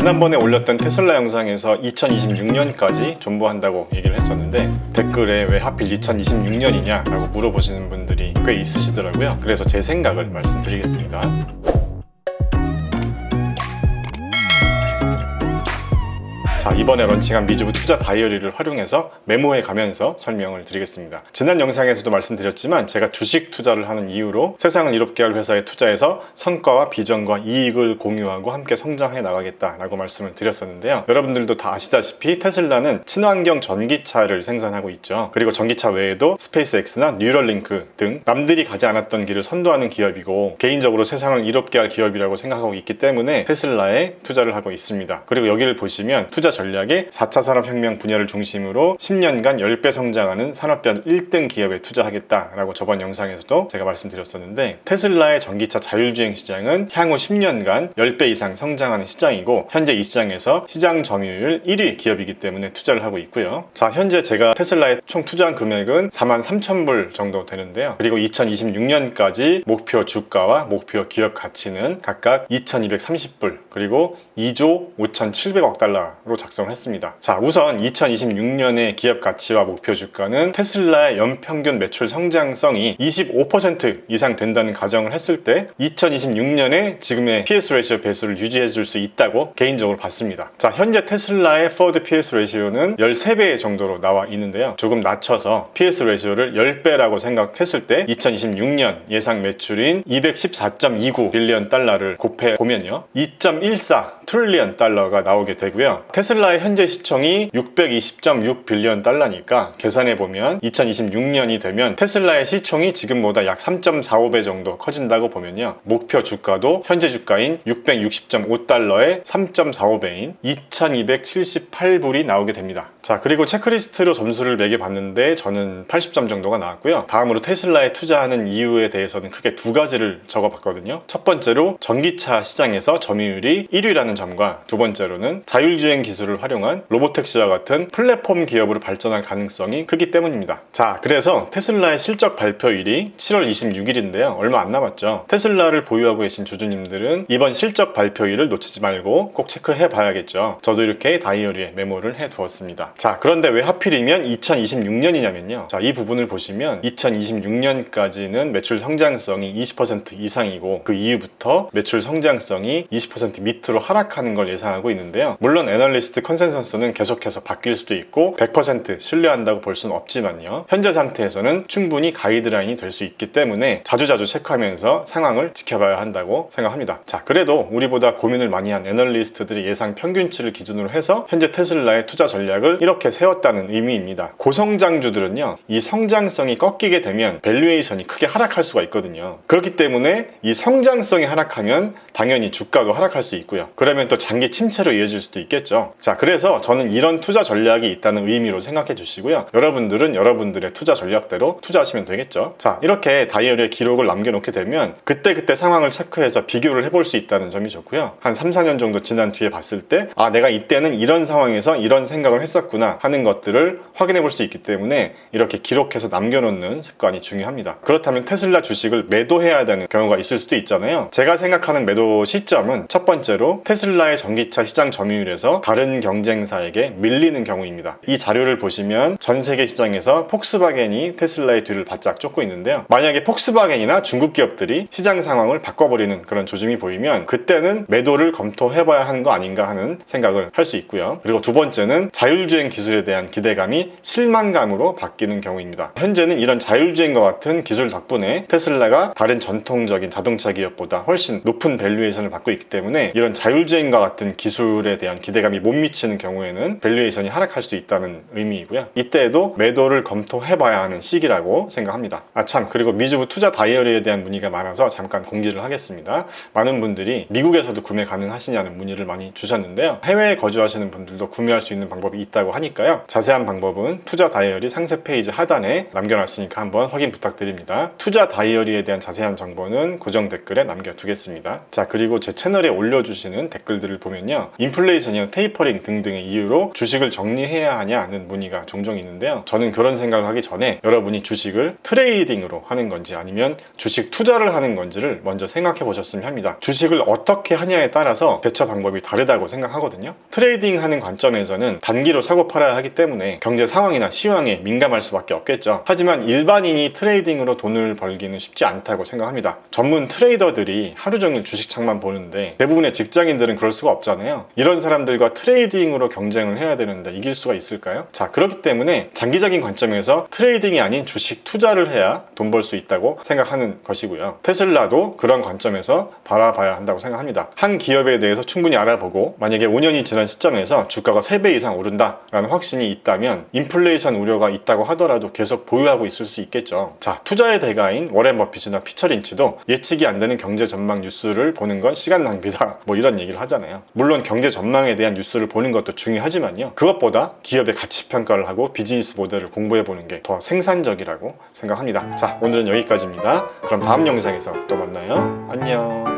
지난번에 올렸던 테슬라 영상에서 2026년까지 존버한다고 얘기를 했었는데 댓글에 왜 하필 2026년이냐 라고 물어보시는 분들이 꽤 있으시더라고요. 그래서 제 생각을 말씀드리겠습니다. 자, 이번에 런칭한 미주부 투자 다이어리를 활용해서 메모해 가면서 설명을 드리겠습니다. 지난 영상에서도 말씀드렸지만 제가 주식 투자를 하는 이유로 세상을 이롭게 할 회사에 투자해서 성과와 비전과 이익을 공유하고 함께 성장해 나가겠다라고 말씀을 드렸었는데요. 여러분들도 다 아시다시피 테슬라는 친환경 전기차를 생산하고 있죠. 그리고 전기차 외에도 스페이스X나 뉴럴링크 등 남들이 가지 않았던 길을 선도하는 기업이고 개인적으로 세상을 이롭게 할 기업이라고 생각하고 있기 때문에 테슬라에 투자를 하고 있습니다. 그리고 여기를 보시면 투자 전략에 4차 산업혁명 분야를 중심으로 10년간 10배 성장하는 산업별 1등 기업에 투자하겠다라고 저번 영상에서도 제가 말씀드렸었는데 테슬라의 전기차 자율주행 시장은 향후 10년간 10배 이상 성장하는 시장이고 현재 이 시장에서 시장 점유율 1위 기업이기 때문에 투자를 하고 있고요. 자, 현재 제가 테슬라에 총 투자한 금액은 43,000불 정도 되는데요. 그리고 2026년까지 목표 주가와 목표 기업 가치는 각각 2,230불 그리고 2조 5,700억 달러로 작성을 했습니다. 자, 우선 2026년의 기업 가치와 목표 주가는 테슬라의 연평균 매출 성장성이 25% 이상 된다는 가정을 했을 때 2026년에 지금의 PS 레이시오 배수를 유지해 줄 수 있다고 개인적으로 봤습니다. 자, 현재 테슬라의 포워드 PS 레이시오는 13배 정도로 나와 있는데요. 조금 낮춰서 PS 레이시오를 10배라고 생각했을 때 2026년 예상 매출인 214.29 빌리언 달러를 곱해 보면요. 2.14 트릴리언 달러가 나오게 되고요. 테슬라의 현재 시총이 620.6 빌리언 달러니까 계산해 보면 2026년이 되면 테슬라의 시총이 지금보다 약 3.45배 정도 커진다고 보면요. 목표 주가도 현재 주가인 660.5달러의 3.45배인 2278불이 나오게 됩니다. 자, 그리고 체크리스트로 점수를 매겨봤는데 저는 80점 정도가 나왔고요. 다음으로 테슬라에 투자하는 이유에 대해서는 크게 두 가지를 적어봤거든요. 첫 번째로 전기차 시장에서 점유율이 1위라는 점과 두 번째로는 자율주행 기술을 활용한 로보택시와 같은 플랫폼 기업으로 발전할 가능성이 크기 때문입니다. 자, 그래서 테슬라의 실적 발표일이 7월 26일인데요. 얼마 안 남았죠. 테슬라를 보유하고 계신 주주님들은 이번 실적 발표일을 놓치지 말고 꼭 체크해 봐야겠죠. 저도 이렇게 다이어리에 메모를 해 두었습니다. 자, 그런데 왜 하필이면 2026년이냐면요. 자, 이 부분을 보시면 2026년까지는 매출 성장성이 20% 이상이고 그 이후부터 매출 성장성이 20% 밑으로 하락하는 걸 예상하고 있는데요. 물론 애널리스트 컨센서스는 계속해서 바뀔 수도 있고 100% 신뢰한다고 볼 수는 없지만요. 현재 상태에서는 충분히 가이드라인이 될 수 있기 때문에 자주자주 체크하면서 상황을 지켜봐야 한다고 생각합니다. 자, 그래도 우리보다 고민을 많이 한 애널리스트들이 예상 평균치를 기준으로 해서 현재 테슬라의 투자 전략을 이렇게 세웠다는 의미입니다. 고성장주들은요, 이 성장성이 꺾이게 되면 밸류에이션이 크게 하락할 수가 있거든요. 그렇기 때문에 이 성장성이 하락하면 당연히 주가도 하락할 수 있고요. 그러면 또 장기 침체로 이어질 수도 있겠죠. 자, 그래서 저는 이런 투자 전략이 있다는 의미로 생각해 주시고요. 여러분들은 여러분들의 투자 전략대로 투자하시면 되겠죠. 자, 이렇게 다이어리에 기록을 남겨놓게 되면 그때그때 상황을 체크해서 비교를 해볼 수 있다는 점이 좋고요. 한 3, 4년 정도 지난 뒤에 봤을 때 아, 내가 이때는 이런 상황에서 이런 생각을 했었구나 하는 것들을 확인해 볼 수 있기 때문에 이렇게 기록해서 남겨놓는 습관이 중요합니다. 그렇다면 테슬라 주식을 매도해야 되는 경우가 있을 수도 있잖아요. 제가 생각하는 매도 시점은 첫 번째로 테슬라의 전기차 시장 점유율에서 다른 경쟁사에게 밀리는 경우입니다. 이 자료를 보시면 전 세계 시장에서 폭스바겐이 테슬라의 뒤를 바짝 쫓고 있는데요. 만약에 폭스바겐이나 중국 기업들이 시장 상황을 바꿔버리는 그런 조짐이 보이면 그때는 매도를 검토해봐야 하는 거 아닌가 하는 생각을 할 수 있고요. 그리고 두 번째는 자율주행 기술에 대한 기대감이 실망감으로 바뀌는 경우입니다. 현재는 이런 자율주행과 같은 기술 덕분에 테슬라가 다른 전통적인 자동차 기업보다 훨씬 높은 밸류에이션을 받고 있기 때문에 이런 자율주행과 같은 기술에 대한 기대감이 못 미치는 경우에는 밸류에이션이 하락할 수 있다는 의미이고요. 이때에도 매도를 검토해봐야 하는 시기라고 생각합니다. 아, 참, 그리고 미주부 투자 다이어리에 대한 문의가 많아서 잠깐 공지를 하겠습니다. 많은 분들이 미국에서도 구매 가능하시냐는 문의를 많이 주셨는데요. 해외에 거주하시는 분들도 구매할 수 있는 방법이 있다고 하니까요. 자세한 방법은 투자 다이어리 상세 페이지 하단에 남겨놨으니까 한번 확인 부탁드립니다. 투자 다이어리에 대한 자세한 정보는 고정 댓글에 남겨두겠습니다. 자, 그리고 제 채널에 올려주시는 댓글들을 보면요. 인플레이션이나 테이퍼 테이퍼링 등등의 이유로 주식을 정리해야 하냐는 문의가 종종 있는데요. 저는 그런 생각을 하기 전에 여러분이 주식을 트레이딩으로 하는 건지 아니면 주식 투자를 하는 건지를 먼저 생각해 보셨으면 합니다. 주식을 어떻게 하냐에 따라서 대처 방법이 다르다고 생각하거든요. 트레이딩 하는 관점에서는 단기로 사고 팔아야 하기 때문에 경제 상황이나 시황에 민감할 수밖에 없겠죠. 하지만 일반인이 트레이딩으로 돈을 벌기는 쉽지 않다고 생각합니다. 전문 트레이더들이 하루 종일 주식창만 보는데 대부분의 직장인들은 그럴 수가 없잖아요. 이런 사람들과 트레이딩으로 경쟁을 해야 되는데 이길 수가 있을까요? 자, 그렇기 때문에 장기적인 관점에서 트레이딩이 아닌 주식 투자를 해야 돈 벌 수 있다고 생각하는 것이고요. 테슬라도 그런 관점에서 바라봐야 한다고 생각합니다. 한 기업에 대해서 충분히 알아보고 만약에 5년이 지난 시점에서 주가가 3배 이상 오른다라는 확신이 있다면 인플레이션 우려가 있다고 하더라도 계속 보유하고 있을 수 있겠죠. 자, 투자의 대가인 워렌 버핏이나 피처 린치도 예측이 안 되는 경제 전망 뉴스를 보는 건 시간 낭비다, 뭐 이런 얘기를 하잖아요. 물론 경제 전망에 대한 뉴스를 보는 것도 중요하지만요, 그것보다 기업의 가치 평가를 하고 비즈니스 모델을 공부해 보는 게 더 생산적이라고 생각합니다. 자, 오늘은 여기까지입니다. 그럼 다음 영상에서 또 만나요. 안녕.